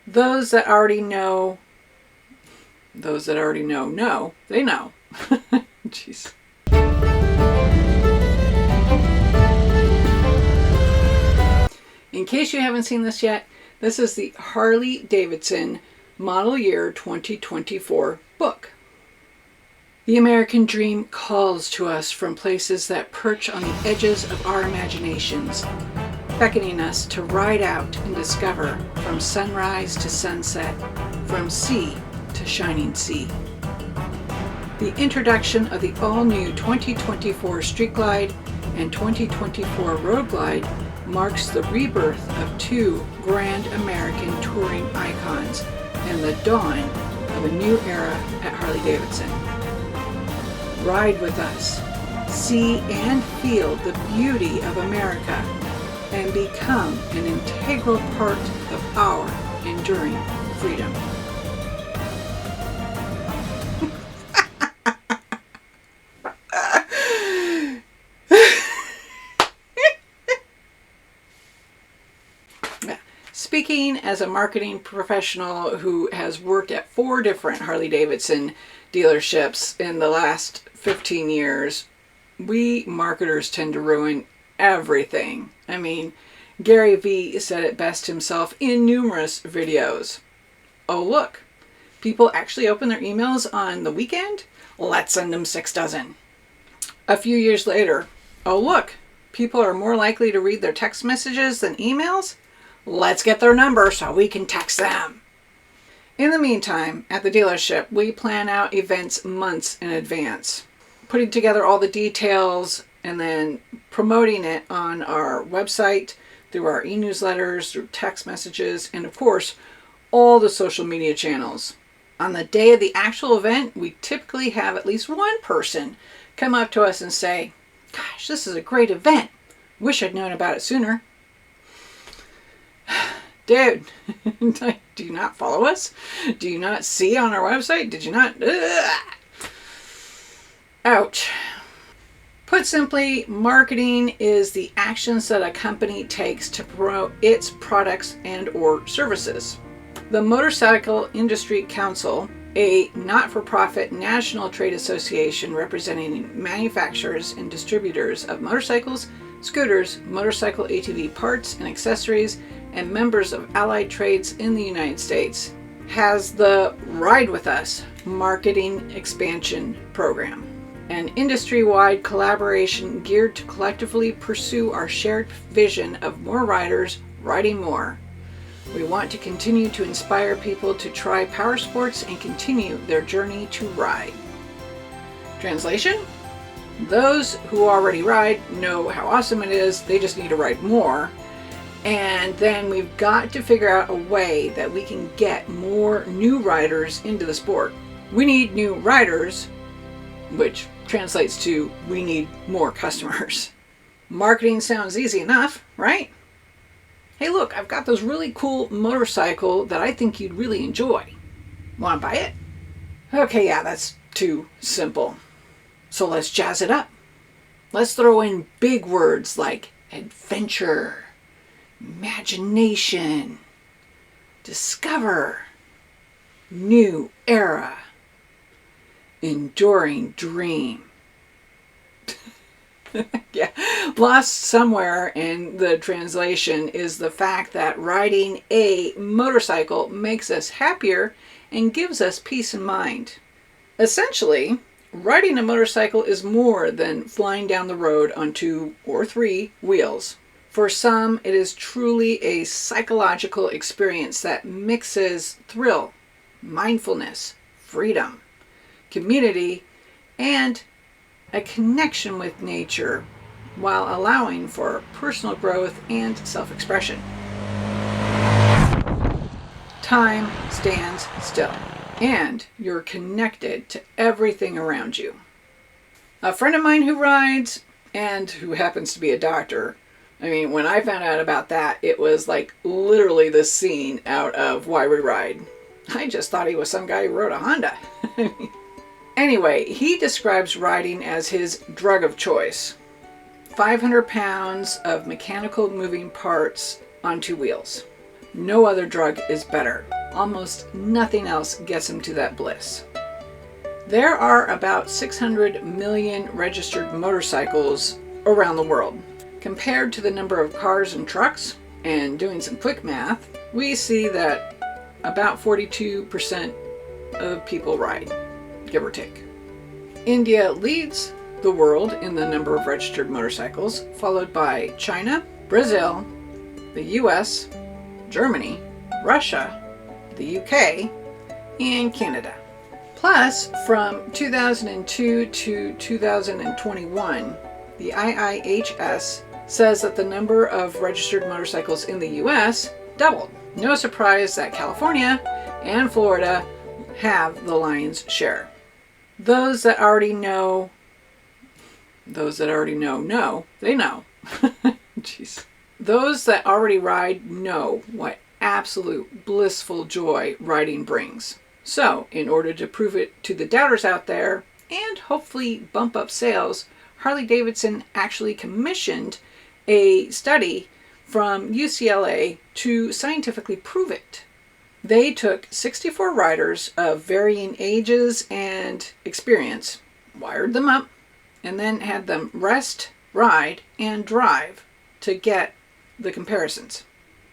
Those that already know, know, they know. Jeez. In case you haven't seen this yet, this is the Harley-Davidson Model Year 2024 book. The American dream calls to us from places that perch on the edges of our imaginations, beckoning us to ride out and discover from sunrise to sunset, from sea to shining sea. The introduction of the all-new 2024 Street Glide and 2024 Road Glide marks the rebirth of two grand American touring icons and the dawn of a new era at Harley-Davidson. Ride with us, see and feel the beauty of America, and become an integral part of our enduring freedom. Speaking as a marketing professional who has worked at 4 different Harley-Davidson dealerships in the last 15 years, we marketers tend to ruin everything. I mean, Gary Vee said it best himself in numerous videos. Oh look, people actually open their emails on the weekend? Let's send them 6 dozen. A few years later, oh look, people are more likely to read their text messages than emails? Let's get their number so we can text them. In the meantime, at the dealership, we plan out events months in advance, putting together all the details and then promoting it on our website, through our e-newsletters, through text messages, and of course, all the social media channels. On the day of the actual event, we typically have at least one person come up to us and say, "Gosh, this is a great event. Wish I'd known about it sooner." Dude, do you not follow us? Do you not see on our website? Did you not? Ouch. Put simply, marketing is the actions that a company takes to promote its products and or services. The Motorcycle Industry Council, a not-for-profit national trade association representing manufacturers and distributors of motorcycles, scooters, motorcycle ATV parts and accessories, and members of allied trades in the United States, has the Ride With Us Marketing Expansion Program, an industry-wide collaboration geared to collectively pursue our shared vision of more riders riding more. We want to continue to inspire people to try power sports and continue their journey to ride. Translation? Those who already ride know how awesome it is, they just need to ride more. And then we've got to figure out a way that we can get more new riders into the sport. We need new riders, which translates to we need more customers. Marketing sounds easy enough, right? Hey look, I've got this really cool motorcycle that I think you'd really enjoy. Want to buy it? Okay, yeah, that's too simple. So let's jazz it up. Let's throw in big words like adventure, imagination, discover, new era, enduring dream. Yeah, lost somewhere in the translation is the fact that riding a motorcycle makes us happier and gives us peace of mind. Essentially, riding a motorcycle is more than flying down the road on 2 or 3 wheels. For some, it is truly a psychological experience that mixes thrill, mindfulness, freedom, community, and a connection with nature while allowing for personal growth and self-expression. Time stands still, and you're connected to everything around you. A friend of mine who rides, and who happens to be a doctor, I mean, when I found out about that, it was like literally the scene out of Why We Ride. I just thought he was some guy who rode a Honda. Anyway, he describes riding as his drug of choice. 500 pounds of mechanical moving parts on 2 wheels. No other drug is better. almost nothing else gets them to that bliss. There are about 600 million registered motorcycles around the world. Compared to the number of cars and trucks, and doing some quick math, we see that about 42% of people ride, give or take. India leads the world in the number of registered motorcycles, followed by China, Brazil, the US, Germany, Russia, the UK, and Canada. Plus, from 2002 to 2021, the IIHS says that the number of registered motorcycles in the US doubled. No surprise that California and Florida have the lion's share. Those that already know, they know. Jeez. Those that already ride know what absolute blissful joy riding brings. So, in order to prove it to the doubters out there, and hopefully bump up sales, Harley-Davidson actually commissioned a study from UCLA to scientifically prove it. They took 64 riders of varying ages and experience, wired them up, and then had them rest, ride, and drive to get the comparisons.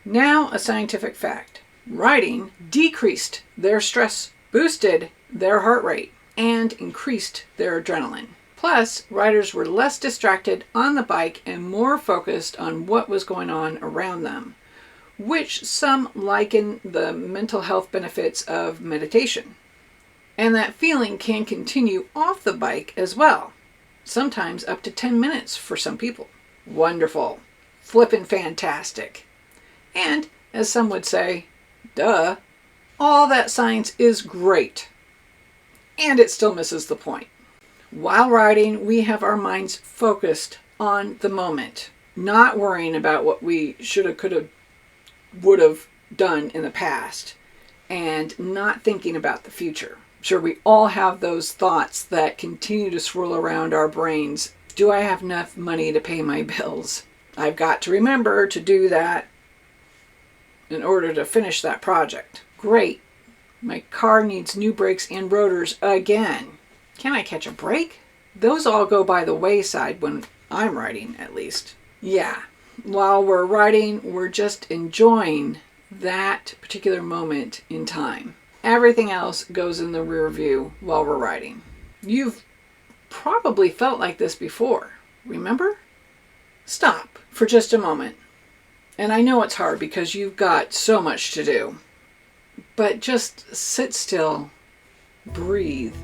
Now, a scientific fact. Riding decreased their stress, boosted their heart rate, and increased their adrenaline. Plus, riders were less distracted on the bike and more focused on what was going on around them, which some liken the mental health benefits of meditation. And that feeling can continue off the bike as well, sometimes up to 10 minutes for some people. Wonderful. Flippin' fantastic. And, as some would say, duh, all that science is great. And it still misses the point. While riding, we have our minds focused on the moment, not worrying about what we shoulda, coulda, would've done in the past, and not thinking about the future. Sure, we all have those thoughts that continue to swirl around our brains. Do I have enough money to pay my bills? I've got to remember to do that in order to finish that project. Great. My car needs new brakes and rotors again. Can I catch a break? Those all go by the wayside when I'm riding, at least. Yeah, while we're riding, we're just enjoying that particular moment in time. Everything else goes in the rear view while we're riding. You've probably felt like this before, remember? Stop for just a moment. And I know it's hard because you've got so much to do. But just sit still, breathe,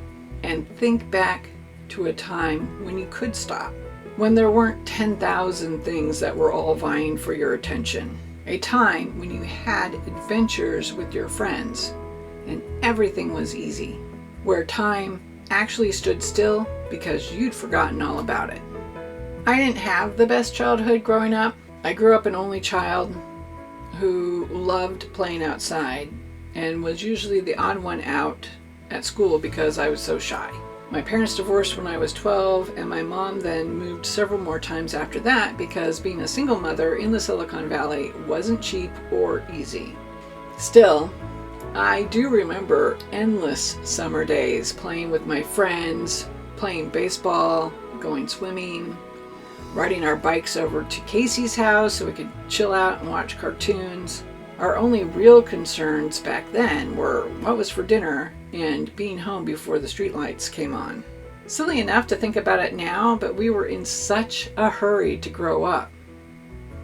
and think back to a time when you could stop. When there weren't 10,000 things that were all vying for your attention. A time when you had adventures with your friends and everything was easy. Where time actually stood still because you'd forgotten all about it. I didn't have the best childhood growing up. I grew up an only child who loved playing outside and was usually the odd one out at school because I was so shy. My parents divorced when I was 12, and my mom then moved several more times after that because being a single mother in the Silicon Valley wasn't cheap or easy. Still, I do remember endless summer days playing with my friends, playing baseball, going swimming, riding our bikes over to Casey's house so we could chill out and watch cartoons. Our only real concerns back then were what was for dinner and being home before the streetlights came on. Silly enough to think about it now, but we were in such a hurry to grow up.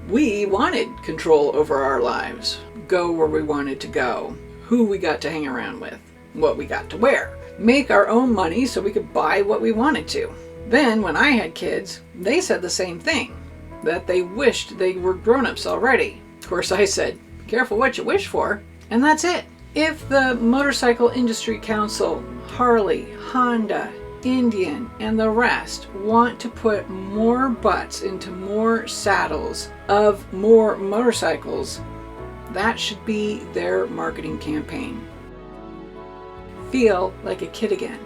We wanted control over our lives, go where we wanted to go, who we got to hang around with, what we got to wear, make our own money so we could buy what we wanted to. Then when I had kids, they said the same thing, that they wished they were grown-ups already. Of course I said, careful what you wish for, and that's it. If the Motorcycle Industry Council, Harley, Honda, Indian, and the rest want to put more butts into more saddles of more motorcycles, that should be their marketing campaign. Feel like a kid again.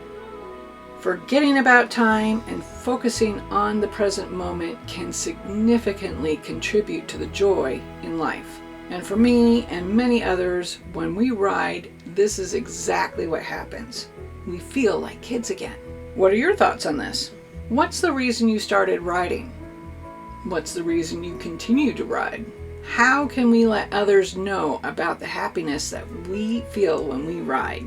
Forgetting about time and focusing on the present moment can significantly contribute to the joy in life. And for me and many others, when we ride, this is exactly what happens. We feel like kids again. What are your thoughts on this? What's the reason you started riding? What's the reason you continue to ride? How can we let others know about the happiness that we feel when we ride?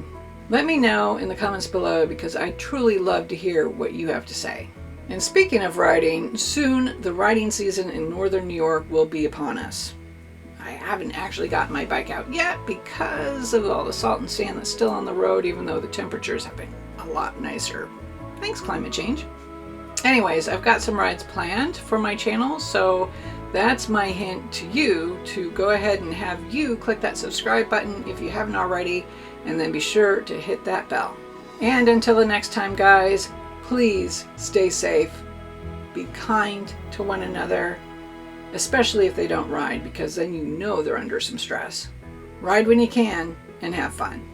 Let me know in the comments below, because I truly love to hear what you have to say. And speaking of riding, soon the riding season in northern New York will be upon us. I haven't actually gotten my bike out yet because of all the salt and sand that's still on the road, even though the temperatures have been a lot nicer. Thanks, climate change. Anyways, I've got some rides planned for my channel, so that's my hint to you to go ahead and have you click that subscribe button if you haven't already, and then be sure to hit that bell. And until the next time, guys, please stay safe, be kind to one another, especially if they don't ride, because then you know they're under some stress. Ride when you can and have fun.